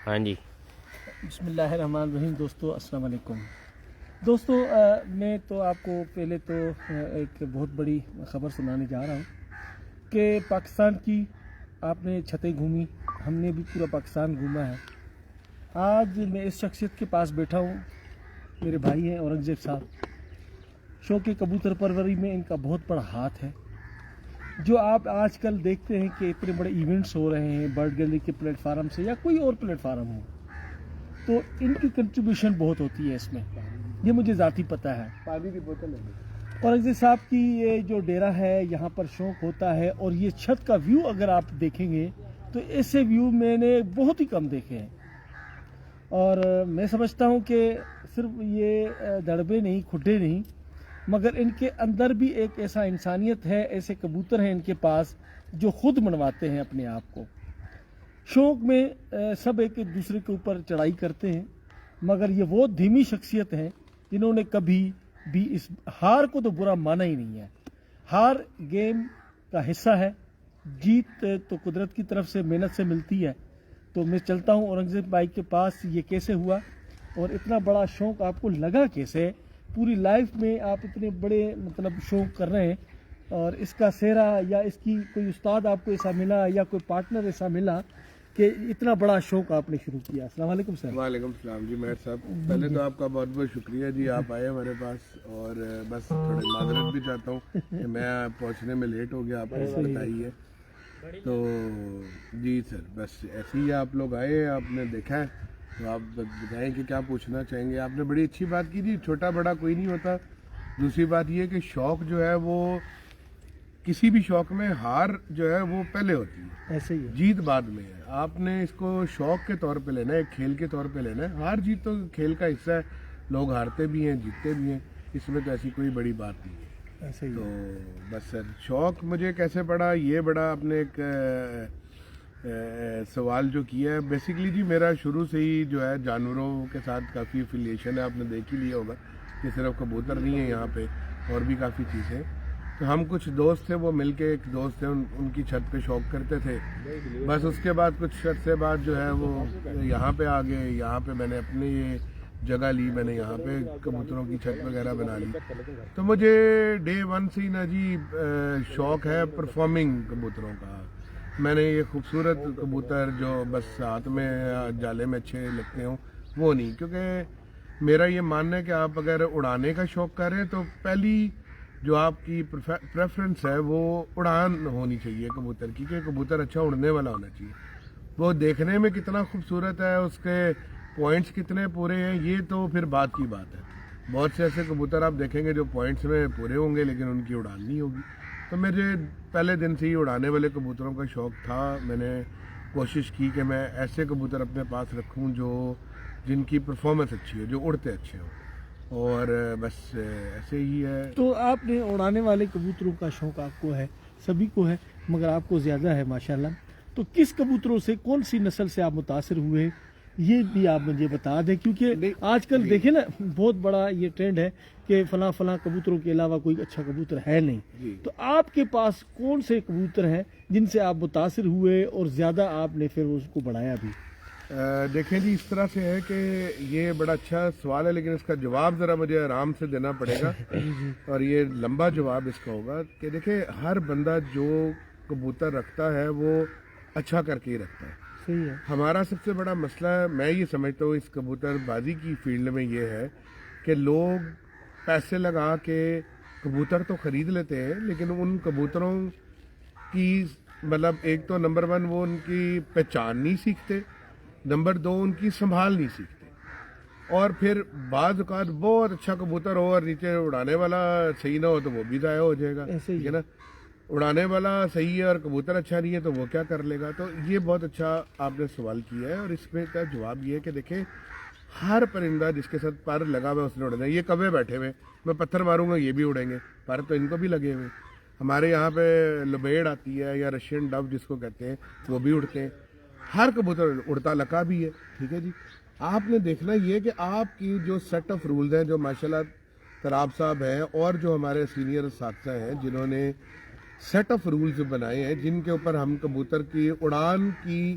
ہاں جی بسم اللہ الرحمن الرحیم. دوستو السلام علیکم. دوستو میں تو آپ کو پہلے تو ایک بہت بڑی خبر سنانے جا رہا ہوں کہ پاکستان کی آپ نے چھتیں گھومی, ہم نے بھی پورا پاکستان گھوما ہے. آج میں اس شخصیت کے پاس بیٹھا ہوں, میرے بھائی ہیں اورنگزیب صاحب. شوق کبوتر پروری میں ان کا بہت بڑا ہاتھ ہے. جو آپ آج کل دیکھتے ہیں کہ اتنے بڑے ایونٹس ہو رہے ہیں برڈ گیلری کے پلیٹ فارم سے یا کوئی اور پلیٹ فارم ہو, تو ان کی کنٹریبیوشن بہت ہوتی ہے اس میں, یہ مجھے ذاتی پتہ ہے. پانی کی بوتل ہے. اورنگزیب صاحب کی یہ جو ڈیرا ہے یہاں پر شوق ہوتا ہے, اور یہ چھت کا ویو اگر آپ دیکھیں گے تو ایسے ویو میں نے بہت ہی کم دیکھے ہیں. اور میں سمجھتا ہوں کہ صرف یہ دڑبے نہیں, کھڈے نہیں, مگر ان کے اندر بھی ایک ایسا انسانیت ہے, ایسے کبوتر ہیں ان کے پاس جو خود منواتے ہیں اپنے آپ کو. شوق میں سب ایک دوسرے کے اوپر چڑھائی کرتے ہیں, مگر یہ وہ دھیمی شخصیت ہیں جنہوں نے کبھی بھی اس ہار کو تو برا مانا ہی نہیں ہے. ہار گیم کا حصہ ہے, جیت تو قدرت کی طرف سے محنت سے ملتی ہے. تو میں چلتا ہوں اورنگزیب بھائی کے پاس, یہ کیسے ہوا اور اتنا بڑا شوق آپ کو لگا کیسے؟ پوری لائف میں آپ اتنے بڑے شوق کر رہے ہیں, اور اس کا سہرا یا اس کی کوئی استاد آپ کو ایسا ملا یا کوئی پارٹنر ایسا ملا کہ اتنا بڑا شوق آپ نے شروع کیا؟ السلام علیکم سر. وعلیکم السلام جی مہر صاحب, پہلے تو آپ کا بہت بہت شکریہ جی, آپ آئے ہمارے پاس. اور بس تھوڑی معذرت بھی چاہتا ہوں کہ میں پہنچنے میں لیٹ ہو گیا, آپ کو بتائی ہے. تو جی سر, بس ایسے ہی آپ لوگ آئے, آپ نے دیکھا ہے تو آپ بتائیں کہ کیا پوچھنا چاہیں گے. آپ نے بڑی اچھی بات کی جی, چھوٹا بڑا کوئی نہیں ہوتا. دوسری بات یہ کہ شوق جو ہے وہ کسی بھی شوق میں ہار جو ہے وہ پہلے ہوتی ہے, ایسے ہی ہے, جیت بعد میں ہے. آپ نے اس کو شوق کے طور پہ لینا ہے, ایک کھیل کے طور پہ لینا ہے. ہار جیت تو کھیل کا حصہ ہے, لوگ ہارتے بھی ہیں جیتتے بھی ہیں, اس میں تو ایسی کوئی بڑی بات نہیں ہے. ایسے ہی تو ہے. بس سر, شوق مجھے کیسے پڑا, یہ بڑا آپ نے ایک سوال جو کیا ہے. بیسیکلی جی میرا شروع سے ہی جو ہے جانوروں کے ساتھ کافی افیلیشن ہے. آپ نے دیکھ ہی لیا ہوگا کہ صرف کبوتر نہیں ہے یہاں پہ, اور بھی کافی چیزیں. تو ہم کچھ دوست تھے, وہ مل کے ایک دوست تھے, ان کی چھت پہ شوق کرتے تھے. بس اس کے بعد کچھ عرصے بعد جو ہے وہ یہاں پہ آ گئے. یہاں پہ میں نے اپنی یہ جگہ لی, میں نے یہاں پہ کبوتروں کی چھت وغیرہ بنا لی. تو مجھے ڈے ون سے ہی نا جی شوق ہے پرفارمنگ کبوتروں کا. میں نے یہ خوبصورت کبوتر جو بس ہاتھ میں جالے میں اچھے لگتے ہوں وہ نہیں, کیونکہ میرا یہ ماننا ہے کہ آپ اگر اڑانے کا شوق کر رہے ہیں تو پہلی جو آپ کی پریفرنس ہے وہ اڑان ہونی چاہیے کبوتر کی, کہ کبوتر اچھا اڑنے والا ہونا چاہیے. وہ دیکھنے میں کتنا خوبصورت ہے, اس کے پوائنٹس کتنے پورے ہیں, یہ تو پھر بات کی بات ہے. بہت سے ایسے کبوتر آپ دیکھیں گے جو پوائنٹس میں پورے ہوں گے لیکن ان کی اڑان نہیں ہوگی. تو مجھے پہلے دن سے ہی اڑانے والے کبوتروں کا شوق تھا. میں نے کوشش کی کہ میں ایسے کبوتر اپنے پاس رکھوں جن کی پرفارمنس اچھی ہو, جو اڑتے اچھے ہوں, اور بس ایسے ہی ہے. تو آپ نے اڑانے والے کبوتروں کا شوق آپ کو ہے, سبھی کو ہے, مگر آپ کو زیادہ ہے ماشاءاللہ. تو کس کبوتروں سے, کون سی نسل سے آپ متاثر ہوئے, یہ بھی آپ مجھے بتا دیں, کیونکہ آج کل دیکھیں نا بہت بڑا یہ ٹرینڈ ہے کہ فلاں فلاں کبوتروں کے علاوہ کوئی اچھا کبوتر ہے نہیں. تو آپ کے پاس کون سے کبوتر ہیں جن سے آپ متاثر ہوئے اور زیادہ آپ نے پھر اس کو بڑھایا بھی؟ دیکھیں جی, اس طرح سے ہے کہ یہ بڑا اچھا سوال ہے, لیکن اس کا جواب ذرا مجھے آرام سے دینا پڑے گا, اور یہ لمبا جواب اس کا ہوگا. کہ دیکھیں, ہر بندہ جو کبوتر رکھتا ہے وہ اچھا کر کے ہی رکھتا ہے. صحیح ہے. ہمارا سب سے بڑا مسئلہ ہے, میں یہ سمجھتا ہوں اس کبوتر بازی کی فیلڈ میں, یہ ہے کہ لوگ پیسے لگا کے کبوتر تو خرید لیتے ہیں, لیکن ان کبوتروں کی مطلب ایک تو نمبر ون وہ ان کی پہچان نہیں سیکھتے, نمبر دو ان کی سنبھال نہیں سیکھتے, اور پھر بعض اوقات بہت اچھا کبوتر ہو اور نیچے اڑانے والا صحیح نہ ہو تو وہ بھی ضائع ہو جائے گا. ٹھیک ہے نا, اڑانے والا صحیح ہے اور کبوتر اچھا نہیں ہے تو وہ کیا کر لے گا. تو یہ بہت اچھا آپ نے سوال کیا ہے, اور اس میں کا جواب یہ ہے کہ دیکھیں, ہر پرندہ جس کے ساتھ پر لگا ہوا ہے اس نے اڑنا ہے. یہ کوے بیٹھے ہوئے, میں پتھر ماروں گا یہ بھی اڑیں گے, پر تو ان کو بھی لگے ہوئے. ہمارے یہاں پہ لبیڑ آتی ہے یا رشین ڈو جس کو کہتے ہیں, وہ بھی اڑتے ہیں. ہر کبوتر اڑتا لکا بھی ہے. ٹھیک ہے جی, آپ نے دیکھنا یہ کہ آپ کی جو سیٹ آف رولز ہیں, جو ماشاءاللہ تراب صاحب ہیں اور جو ہمارے سینئر اساتذہ ہیں جنہوں نے سیٹ آف رولز بنائے ہیں, جن کے اوپر ہم کبوتر کی اڑان کی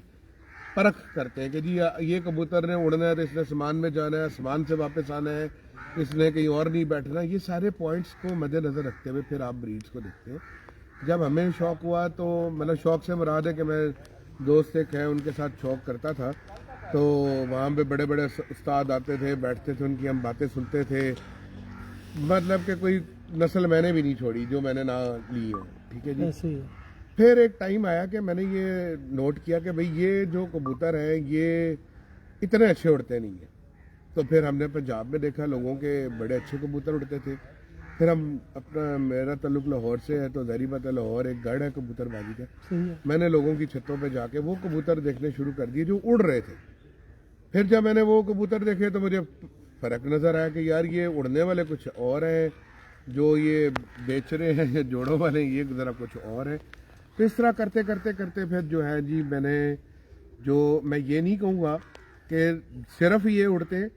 परख करते हैं कि जी ये कबूतर ने उड़ना है तो इसने आसमान में जाना है, आसमान से वापस आना है, इसने कहीं और नहीं बैठना। ये सारे पॉइंट्स को मद्देनजर रखते हुए फिर आप ब्रीड्स को देखते हैं। जब हमें शौक हुआ तो मतलब शौक से मुराद है कि मैं दोस्त एक हैं उनके साथ शौक करता था, तो वहाँ पे बड़े बड़े उस्ताद आते थे, बैठते थे, उनकी हम बातें सुनते थे। मतलब कि कोई नस्ल मैंने भी नहीं छोड़ी जो मैंने ना ली है, ठीक है जी। ऐसे ही है। फिर एक टाइम आया कि मैंने ये नोट किया कि भाई ये जो कबूतर हैं ये इतने अच्छे उड़ते नहीं हैं। तो फिर हमने पंजाब में देखा लोगों के बड़े अच्छे कबूतर उड़ते थे। फिर हम अपना मेरा ताल्लुक लाहौर से है, तो ज़ाहिर बात है लाहौर एक गढ़ है कबूतरबाजी का। सही है। मैंने लोगों की छतों पे जाके वो कबूतर देखने शुरू कर दिए जो उड़ रहे थे। फिर जब मैंने वो कबूतर देखे तो मुझे फ़र्क नज़र आया कि यार ये उड़ने वाले कुछ और हैं, जो ये बेच रहे हैं ये जोड़ों वाले ये ज़रा कुछ और है। तो इस तरह करते करते करते फिर जो है जी मैंने जो मैं ये नहीं कहूँगा कि सिर्फ ये उड़ते हैं,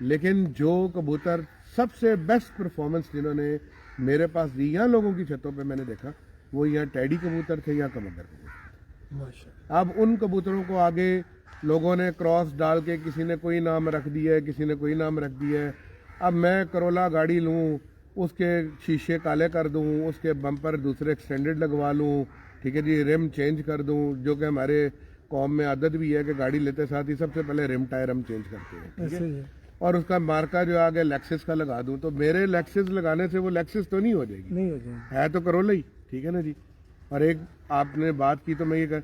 लेकिन जो कबूतर सबसे बेस्ट परफॉर्मेंस जिन्होंने मेरे पास दी या लोगों की छतों पे मैंने देखा वो यहाँ टैडी कबूतर थे या कमंगर कबूतर। माशाल्लाह। अब उन कबूतरों को आगे लोगों ने क्रॉस डाल के किसी ने कोई नाम रख दिया है, किसी ने कोई नाम रख दिया है। अब मैं करोला गाड़ी लूँ, उसके शीशे काले कर दूँ, उसके बम्पर दूसरे एक्सटेंडेड लगवा लूँ, ठीक है जी, रिम चेंज कर दूँ, जो कि हमारे कौम में आदत भी है कि गाड़ी लेते साथ ही सबसे पहले रिम टायर हम चेंज करते हैं, ठीक ऐसे है। ही है। और उसका मार्का जो आगे लेक्सिस का लगा दूं, तो मेरे लेक्सिस लगाने से वो लेक्सिस तो नहीं हो जाएगी, नहीं हो जाएंगे। है तो करोला ही, ठीक है ना जी। और एक आपने बात की तो मैं ये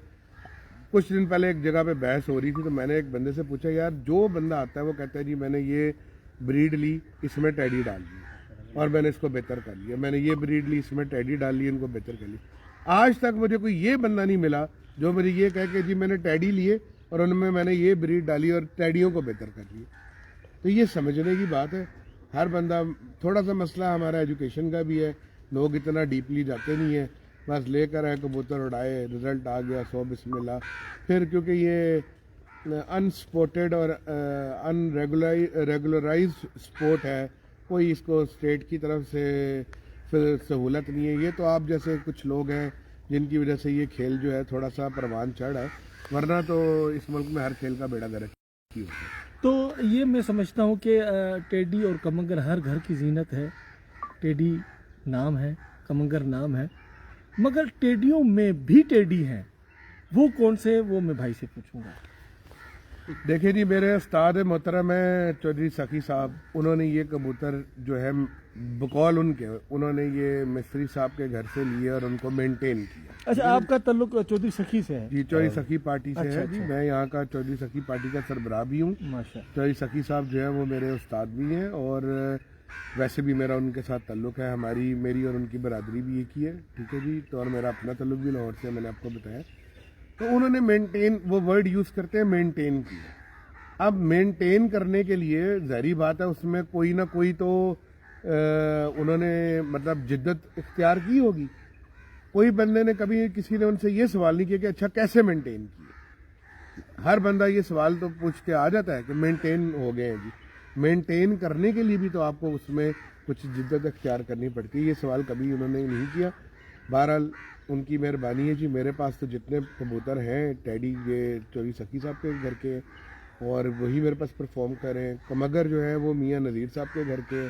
कुछ दिन पहले एक जगह पे बहस हो रही थी, तो मैंने एक बंदे से पूछा यार जो बंदा आता है वो कहता है जी मैंने ये ब्रीड ली, इसमें टैडी डाल दी और मैंने इसको बेहतर कर लिया, मैंने ये ब्रीड ली, इसमें टैडी डाल ली, इनको बेहतर कर लिया। आज तक मुझे कोई ये बंदा नहीं मिला जो मुझे ये कहे कि जी मैंने टैडी लिए और उनमें मैंने ये ब्रीड डाली और टैडियों को बेहतर कर लिया। तो ये समझने की बात है। हर बंदा, थोड़ा सा मसला हमारा एजुकेशन का भी है, लोग इतना डीपली जाते नहीं है, बस लेकर आए कबूतर उड़ाए, रिजल्ट आ गया, 100 बिस्मिल्लाह। फिर क्योंकि ये अनस्पोर्टेड और रेगुलराइज स्पोर्ट है, कोई इसको स्टेट की तरफ से फिर सहूलत नहीं है। ये तो आप जैसे कुछ लोग हैं जिनकी वजह से ये खेल जो है थोड़ा सा परवान चढ़ है, वरना तो इस मुल्क में हर खेल का बेड़ा गर्क ही होता है। तो ये मैं समझता हूँ कि टेडी और कमंगर हर घर की जीनत है। टेडी नाम है, कमंगर नाम है, मगर टेडियों में भी टेडी हैं। वो कौन से, वो मैं भाई से पूछूंगा। देखिए जी, मेरे उस्ताद मोहतरम है चौधरी सखी साहब, उन्होंने ये कबूतर जो है बकौल उनके, उन्होंने ये मिस्त्री साहब के घर से लिए और उनको मेंटेन किया। अच्छा, आपका ताल्लुक चौधरी सखी से है? जी, चौधरी सखी पार्टी से अच्छा, है जी। अच्छा। मैं यहाँ का चौधरी सखी पार्टी का सरबराह भी हूँ। माशाल्लाह। चौधरी सखी साहब जो है वो मेरे उस्ताद भी हैं और वैसे भी मेरा उनके साथ ताल्लुक है, मेरी और उनकी बरादरी भी एक ही है, ठीक है जी। तो और मेरा अपना ताल्लुक भी लाहौर से, मैंने आपको बताया। तो उन्होंने मेंटेन, वो वर्ड यूज़ करते हैं मेंटेन किया। अब मेंटेन करने के लिए ज़ाहिर बात है उसमें कोई ना कोई तो उन्होंने मतलब जिद्दत इख्तियार की होगी। कोई बंदे ने कभी किसी ने उनसे ये सवाल नहीं किया कि अच्छा कैसे मेंटेन किए। हर बंदा ये सवाल तो पूछ के आ जाता है कि मेंटेन हो गए हैं जी। मेंटेन करने के लिए भी तो आपको उसमें कुछ जिद्दत इख्तियार करनी पड़ती है। ये सवाल कभी उन्होंने नहीं किया। बहरहाल उनकी मेहरबानी है जी। मेरे पास तो जितने कबूतर हैं टैडी, ये चौधरी सखी साहब के घर के, और वही मेरे पास परफॉर्म कर रहे हैं। कमगर जो है वो मियाँ नज़ीर साहब के घर के।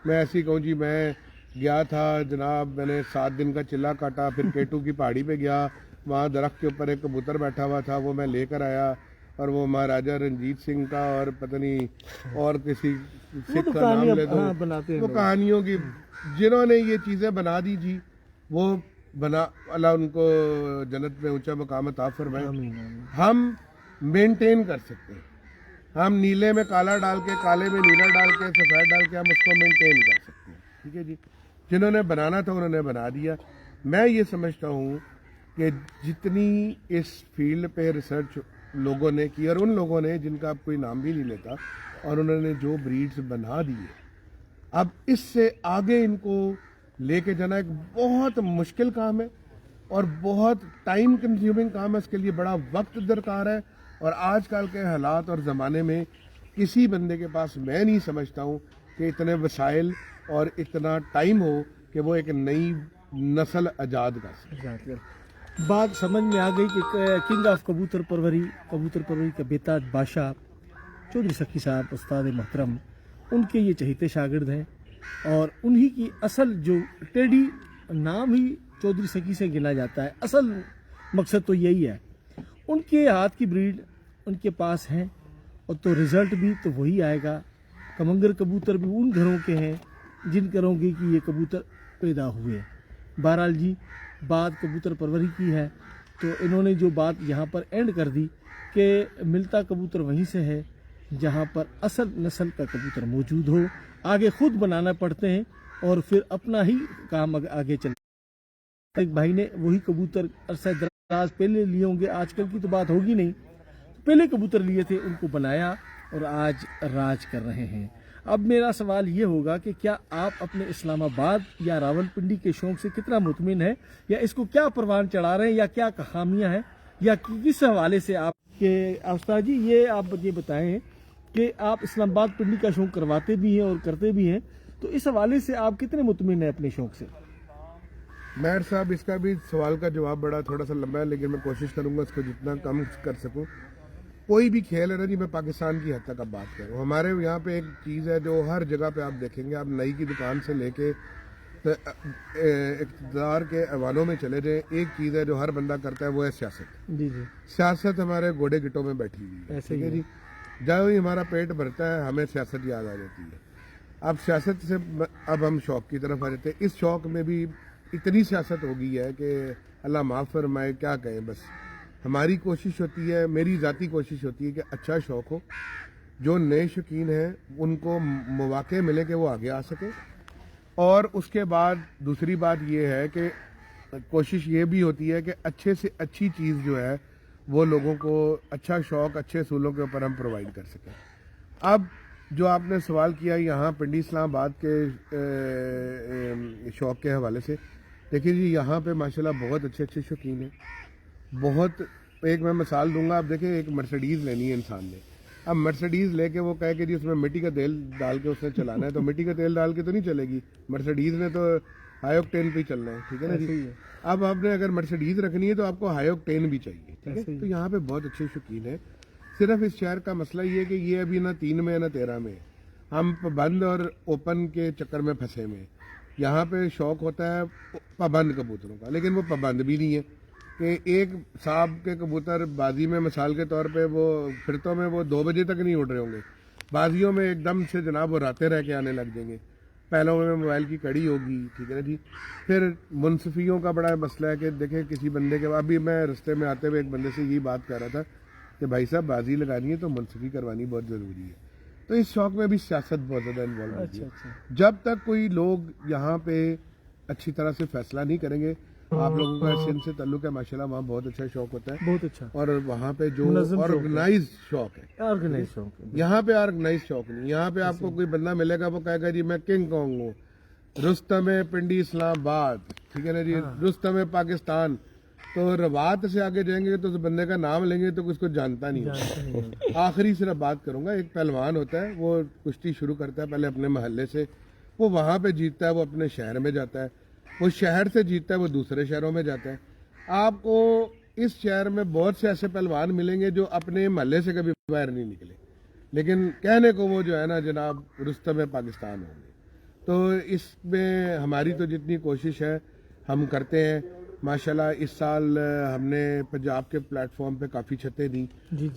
मैं ऐसे ही कहूँ जी, मैं गया था जनाब, मैंने 7 दिन का चिल्ला काटा, फिर केटू की पहाड़ी पे गया, वहाँ दरख्त के ऊपर एक कबूतर बैठा हुआ था, वो मैं लेकर आया, और वो महाराजा रंजीत सिंह का और पता नहीं और किसी सिख तो का नाम ले दो, हाँ, बनाते हैं वो लोग। कहानियों की जिन्होंने ये चीज़ें बना दी जी, वो बना, अल्लाह उनको जन्नत में ऊंचा मकाम अता फरमाए। आमीन, आमीन। हम मेंटेन कर सकते हैं, हम नीले में काला डाल के, काले में नीला डाल के, सफ़ेद डाल के हम उसको मेंटेन कर सकते हैं, ठीक है जी। जिन्होंने बनाना था उन्होंने बना दिया। मैं ये समझता हूँ कि जितनी इस फील्ड पे रिसर्च लोगों ने की, और उन लोगों ने जिनका अब कोई नाम भी नहीं लेता, और उन्होंने जो ब्रीड्स बना दिए, अब इससे आगे इनको लेके जाना एक बहुत मुश्किल काम है और बहुत टाइम कंज्यूमिंग काम है। इसके लिए बड़ा वक्त दरकार है, और आजकल के हालात और ज़माने में किसी बंदे के पास, मैं नहीं समझता हूँ कि इतने वसाइल और इतना टाइम हो कि वो एक नई नस्ल आज़ाद कर सके। बात समझ में आ गई कि किंग ऑफ कबूतर परवरी का बेताज बादशाह चौधरी सखी साहब उस्ताद मोहतरम, उनके ये चहेते शागिर्द हैं और उन्हीं की असल जो टेडी नाम ही चौधरी सखी से गिना जाता है, असल मकसद तो यही है। उनके हाथ की ब्रीड उनके पास है और तो रिज़ल्ट भी तो वही आएगा। कमंगर कबूतर भी उन घरों के हैं जिन घरों के कि ये कबूतर पैदा हुए। बहरहाल जी, बात कबूतर परवरी की है तो इन्होंने जो बात यहाँ पर एंड कर दी कि मिलता कबूतर वहीं से है जहाँ पर असल नस्ल का कबूतर मौजूद हो। आगे खुद बनाना पड़ते हैं और फिर अपना ही काम आगे चल। एक भाई ने वही कबूतर अरसा दराज पहले लिए होंगे, आजकल की तो बात होगी नहीं, पहले कबूतर लिए थे, उनको बनाया और आज राज कर रहे हैं। अब मेरा सवाल ये होगा कि क्या आप अपने इस्लामाबाद या रावलपिंडी के शौक से कितना मुतमिन है, या इसको क्या परवान चढ़ा रहे हैं, या क्या खामियां हैं, या किस हवाले से आप के उस्ताद जी ये आप ये बताएं कि आप इस्लामाबाद पिंडी का शौक करवाते भी हैं और करते भी हैं, तो इस हवाले से आप कितने मुतमिन हैं अपने शौक से? महर साहब, इसका भी सवाल का जवाब बड़ा थोड़ा सा लंबा है, लेकिन मैं कोशिश करूंगा इसको जितना कम कर सकूं। कोई भी खेल है ना जी, मैं पाकिस्तान की हद तक अब बात करूँ, हमारे यहाँ पे एक चीज़ है जो हर जगह पे आप देखेंगे, आप नई की दुकान से लेके इक़्तिदार के ऐवानों में चले जाएं, एक चीज़ है जो हर बंदा करता है, वो है सियासत। जी जी, सियासत हमारे घोड़े गिटों में बैठी हुई है, ठीक है जी। जब ही हमारा पेट भरता है हमें सियासत याद आ जाती है। अब सियासत से अब हम शौक की तरफ आ जाते हैं। इस शौक में भी इतनी सियासत हो गई है कि अल्लाह माफ़ फरमाए, क्या कहें। बस हमारी कोशिश होती है, मेरी ज़ाती कोशिश होती है कि अच्छा शौक हो, जो नए शौकीन हैं उनको मौके मिले कि वो आगे आ सके। और उसके बाद दूसरी बात ये है कि कोशिश ये भी होती है कि अच्छे से अच्छी चीज़ जो है वो लोगों को अच्छा शौक अच्छे असूलों के ऊपर हम प्रोवाइड कर सकें। अब जो आपने सवाल किया यहाँ पिंडी इस्लामाबाद के शौक के हवाले से, देखिए जी, यहाँ पे माशाल्लाह बहुत अच्छे अच्छे शौकीन हैं। बहुत एक मैं मिसाल दूंगा, आप देखिए, एक मर्सिडीज़ लेनी है इंसान ने, अब मर्सिडीज़ लेके वो कहे कि जी उसमें मिट्टी का तेल डाल के उसने चलाना है, तो मिट्टी का तेल डाल के तो नहीं चलेगी मर्सिडीज़ ने, तो हाई ऑक्टेन पे ही चलना है, ठीक है ना जी। अब आपने अगर मर्सिडीज़ रखनी है तो आपको हाई ऑक्टेन भी चाहिए, ठीक है। तो यहाँ पे बहुत अच्छे शौकीन है। सिर्फ इस शहर का मसला ये है कि ये अभी ना 3 में ना 13 में, हम पाबंद और ओपन के चक्कर में फंसे में। यहाँ पे शौक होता है पाबंद कबूतरों का, लेकिन वो पाबंद भी नहीं है कि एक साहब के कबूतर बाजी में मिसाल के तौर पे वो फिरतों में वो 2 बजे तक नहीं उड़ रहे होंगे, बाजियों में एकदम से जनाब वो रातें रह के आने लग जाएंगे, पहलों में मोबाइल की कड़ी होगी, ठीक है ना जी। फिर मुनसफियों का बड़ा मसला है कि देखें किसी बंदे के, अभी मैं रास्ते में आते हुए एक बंदे से यही बात कर रहा था कि भाई साहब बाजी लगानी है तो मुनसफी करवानी बहुत ज़रूरी है। तो इस शौक में भी सियासत बहुत ज़्यादा इन्वॉल्व होती है। जब तक कोई लोग यहाँ पे अच्छी तरह से फैसला नहीं करेंगे, आप लोगों का सिंध से ताल्लुक है माशाल्लाह, वहाँ बहुत अच्छा शौक होता है, बहुत अच्छा। और वहाँ पे जो ऑर्गेनाइज शौक है, ऑर्गेनाइज शौक है। यहाँ पे ऑर्गेनाइज शौक नहीं। यहाँ पे आपको कोई बंदा मिलेगा वो कहेगा जी मैं किंग कॉन्ग हूँ, रुस्तम पिंडी इस्लामाबाद, ठीक है ना जी, रुस्तम पाकिस्तान। तो रवात से आगे जाएंगे तो उस बंदे का नाम लेंगे तो उसको जानता नहीं। आखिरी सिर्फ बात करूंगा, एक पहलवान होता है, वो कुश्ती शुरू करता है पहले अपने मोहल्ले से, वो वहाँ पे जीतता है, वो अपने शहर में जाता है, वो शहर से जीतता है, वो दूसरे शहरों में जाता है। आपको इस शहर में बहुत से ऐसे पहलवान मिलेंगे जो अपने मोहल्ले से कभी बाहर नहीं निकले, लेकिन कहने को वो जो है ना जनाब रुस्तम पाकिस्तान होंगे। तो इसमें हमारी तो जितनी कोशिश है हम करते हैं। माशाल्लाह इस साल हमने पंजाब के प्लेटफॉर्म पे काफ़ी छतें दी,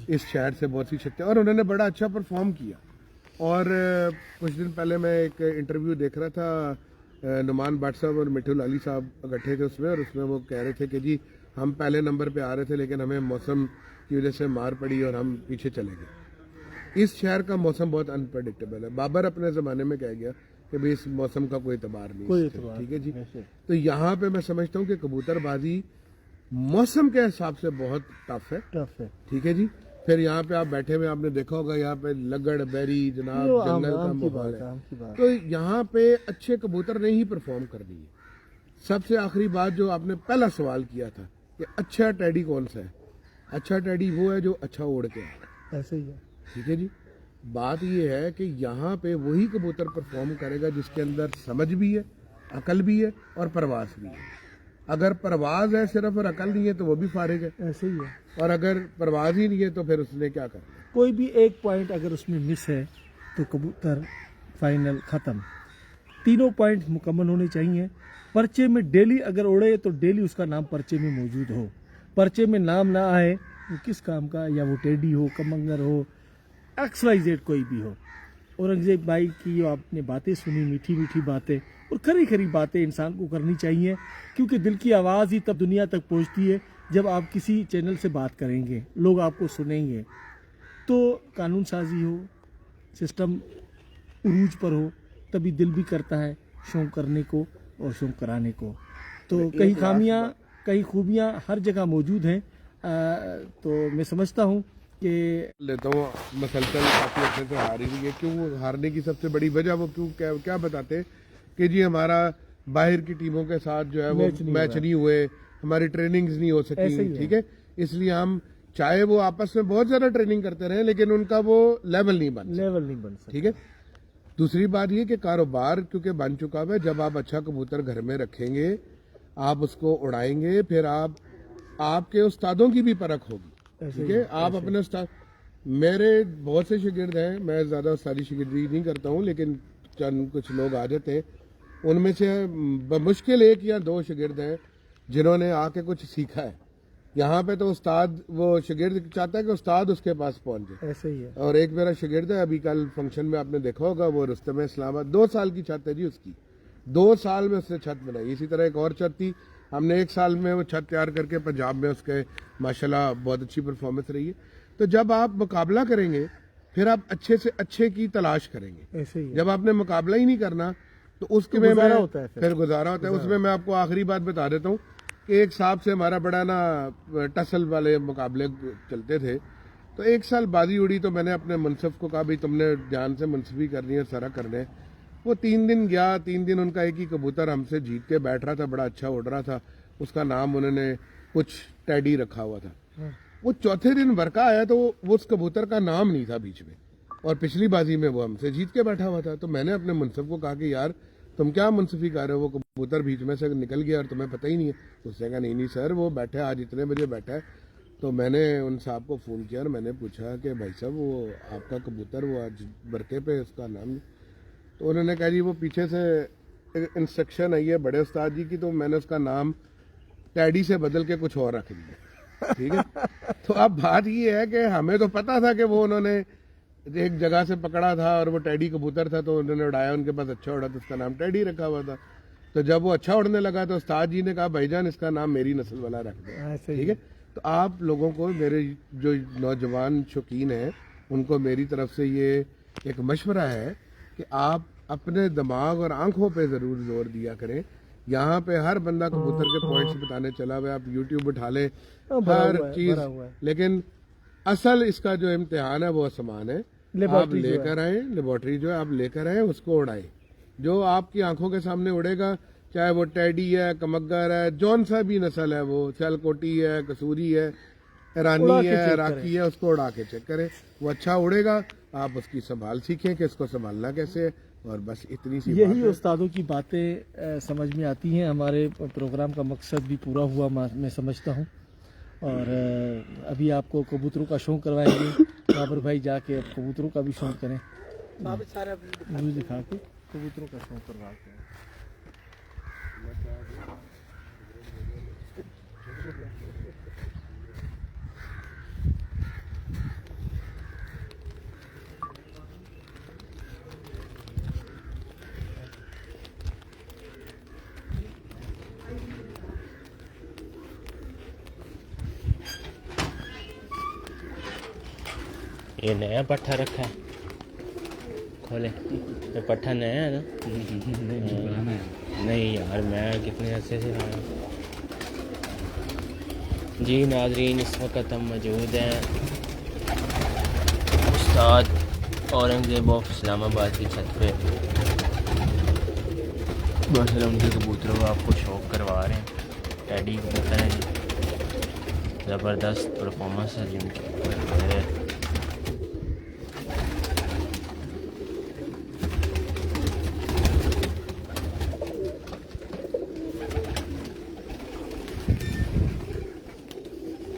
इस शहर से बहुत सी छतें, और उन्होंने बड़ा अच्छा परफॉर्म किया। और कुछ दिन पहले मैं एक इंटरव्यू देख रहा था, नुमान भट्ट साहब और मिठू लाली साहब इकट्ठे थे उसमें, और उसमें वो कह रहे थे कि जी हम पहले नंबर पे आ रहे थे लेकिन हमें मौसम की वजह से मार पड़ी और हम पीछे चले गए। इस शहर का मौसम बहुत अनप्रडिक्टेबल है। बाबर अपने ज़माने में कह गया कि भाई इस मौसम का कोई एतबार नहीं, ठीक है जी। तो यहाँ पे मैं समझता हूँ कि कबूतरबाजी मौसम के हिसाब से बहुत टफ है, ठीक है जी। फिर यहाँ पे आप बैठे हुए आपने देखा होगा, यहाँ पे लगड़ बैरी जनाब जंगल का माहौल है, तो यहाँ पे अच्छे कबूतर ने ही परफॉर्म करनी है। सबसे आखिरी बात जो आपने पहला सवाल किया था कि अच्छा टैडी कौन सा है, अच्छा टैडी वो है जो अच्छा उड़ के आए, ऐसे ही है, ठीक है जी। बात यह है कि यहाँ पे वही कबूतर परफॉर्म करेगा जिसके अंदर समझ भी है, अकल भी है और परवास भी है। اگر پرواز ہے صرف اور عقل نہیں ہے تو وہ بھی فارغ ہے, ایسے ہی ہے. اور اگر پرواز ہی نہیں ہے تو پھر اس نے کیا کرنا. کوئی بھی ایک پوائنٹ اگر اس میں مس ہے تو کبوتر فائنل ختم. تینوں پوائنٹ مکمل ہونے چاہیے. پرچے میں ڈیلی اگر اڑے تو ڈیلی اس کا نام پرچے میں موجود ہو. پرچے میں نام نہ آئے وہ کس کام کا, یا وہ ٹیڈی ہو, کمنگر ہو, XYZ کوئی بھی ہو. اورنگزیب بھائی کی جو آپ نے باتیں سنی, میٹھی میٹھی باتیں اور کھری کھری باتیں انسان کو کرنی چاہیے, کیونکہ دل کی آواز ہی تب دنیا تک پہنچتی ہے جب آپ کسی چینل سے بات کریں گے, لوگ آپ کو سنیں گے. تو قانون سازی ہو, سسٹم عروج پر ہو, تبھی دل بھی کرتا ہے شوق کرنے کو اور شوق کرانے کو. تو کئی خامیاں کئی خوبیاں ہر جگہ موجود ہیں. تو میں سمجھتا ہوں کہ لیتا ہوں مسلسل کافی اچھے سے ہاری ہوئی ہے. کیوں وہ ہارنے کی سب سے بڑی وجہ وہ کیا بتاتے کہ جی ہمارا باہر کی ٹیموں کے ساتھ جو ہے وہ میچ نہیں ہوئے, ہماری ٹریننگز نہیں ہو سکی, ٹھیک ہے, اس لیے ہم چاہے وہ آپس میں بہت زیادہ ٹریننگ کرتے رہے لیکن ان کا وہ لیول نہیں بن سکتا, ٹھیک ہے. دوسری بات یہ کہ کاروبار کیونکہ بن چکا ہے, جب آپ اچھا کبوتر گھر میں رکھیں گے, آپ اس کو اڑائیں گے, پھر آپ کے استادوں کی بھی پرکھ ہوگی, ٹھیک ہے. آپ اپنے استاد, میرے بہت سے شاگرد ہیں, میں زیادہ استادی شاگردی نہیں کرتا ہوں لیکن چند کچھ لوگ آ جاتے ہیں, ان میں سے بمشکل 1 یا 2 شاگرد ہیں جنہوں نے آ کے کچھ سیکھا ہے. یہاں پہ تو استاد, وہ شاگرد چاہتا ہے کہ استاد اس کے پاس پہنچ جائے. ایسے ہی ہے. اور ایک میرا شاگرد ہے, ابھی کل فنکشن میں آپ نے دیکھا ہوگا, وہ رستم اسلام آباد 2 سال کی چھت ہے جی اس کی, 2 سال میں اس نے چھت بنائی. اسی طرح ایک اور چھت تھی, ہم نے 1 سال میں وہ چھت تیار کر کے پنجاب میں اس کے ماشاءاللہ بہت اچھی پرفارمنس رہی ہے. تو جب آپ مقابلہ کریں گے پھر آپ اچھے سے اچھے کی تلاش کریں گے. ایسے ہی ہے. جب آپ نے مقابلہ ہی نہیں کرنا تو اس کے میں پھر گزارا ہوتا ہے. اس میں میں آپ کو آخری بات بتا دیتا ہوں کہ ایک صاحب سے ہمارا بڑا نا ٹسل والے مقابلے چلتے تھے, تو 1 سال بازی اڑی تو میں نے اپنے منصف کو کہا بھائی تم نے جان سے منصفی کرنی ہے, سارا کرنے. وہ 3 دن گیا, 3 دن ان کا ایک ہی کبوتر ہم سے جیت کے بیٹھ رہا تھا, بڑا اچھا اڑ رہا تھا, اس کا نام انہوں نے کچھ ٹیڈی رکھا ہوا تھا. وہ چوتھے دن ورکا آیا تو وہ اس کبوتر کا نام نہیں تھا بیچ میں, اور پچھلی بازی میں وہ ہم سے جیت کے بیٹھا ہوا تھا. تو میں نے اپنے منصف کو کہا کہ یار تم کیا منصفی کر رہے ہو, وہ کبوتر بیچ میں سے نکل گیا اور تمہیں پتہ ہی نہیں ہے. اس نے کہا نہیں سر, وہ بیٹھا ہے, آج اتنے بجے بیٹھا ہے. تو میں نے ان صاحب کو فون کیا اور میں نے پوچھا کہ بھائی صاحب وہ آپ کا کبوتر وہ آج برقے پہ اس کا نام, تو انہوں نے کہا جی وہ پیچھے سے انسٹرکشن آئی ہے بڑے استاد جی کی, تو میں نے اس کا نام ٹیڈی سے بدل کے کچھ اور رکھ دیا, ٹھیک ہے. تو اب بات یہ ہے کہ ہمیں تو پتا تھا کہ وہ انہوں نے ایک جگہ سے پکڑا تھا اور وہ ٹیڈی کبوتر تھا, تو انہوں نے اڑایا, ان کے پاس اچھا اڑا تو اس کا نام ٹیڈی رکھا ہوا تھا. تو جب وہ اچھا اڑنے لگا تو استاد جی نے کہا بھائی جان اس کا نام میری نسل والا رکھ دو, ٹھیک ہے. تو آپ لوگوں کو, میرے جو نوجوان شوقین ہیں, ان کو میری طرف سے یہ ایک مشورہ ہے کہ آپ اپنے دماغ اور آنکھوں پہ ضرور زور دیا کریں. یہاں پہ ہر بندہ کبوتر کے پوائنٹس بتانے چلا ہوا ہے, آپ یوٹیوب اٹھا لیں ہر چیز, لیکن اصل اس کا جو امتحان ہے وہ آسمان ہے. آپ لے کر آئیں, لیبارٹری جو ہے آپ لے کر آئیں, اس کو اڑائیں. جو آپ کی آنکھوں کے سامنے اڑے گا, چاہے وہ ٹیڈی ہے, کمگر ہے, جون سا بھی نسل ہے, وہ سیل کوٹی ہے, کسوری ہے, ایرانی ہے, عراقی ہے, اس کو اڑا کے چیک کریں. وہ اچھا اڑے گا, آپ اس کی سنبھال سیکھیں کہ اس کو سنبھالنا کیسے ہے, اور بس اتنی سی یہی استادوں کی باتیں سمجھ میں آتی ہیں. ہمارے پروگرام کا مقصد بھی پورا ہوا میں سمجھتا ہوں. اور ابھی آپ کو کبوتروں کا شوق کروائیں گے, بابر بھائی جا کے کبوتروں کا بھی شوق کریں, دکھا کے کبوتروں کا شوق کرواتے ہیں. یہ نیا پٹھا رکھا ہے, کھولے. یہ پٹھا نیا ہے نا؟ نہیں یار, میں کتنے عرصے سے آیا. جی ناظرین, اس وقت ہم موجود ہیں استاد اورنگزیب آف اسلام آباد کی چھت پہ. ماشاءاللہ ان کے کبوتروں کو آپ کو شوق کروا رہے ہیں. ٹیڈی کبوتر ہیں جی, زبردست پرفارمنس ہے جن کی.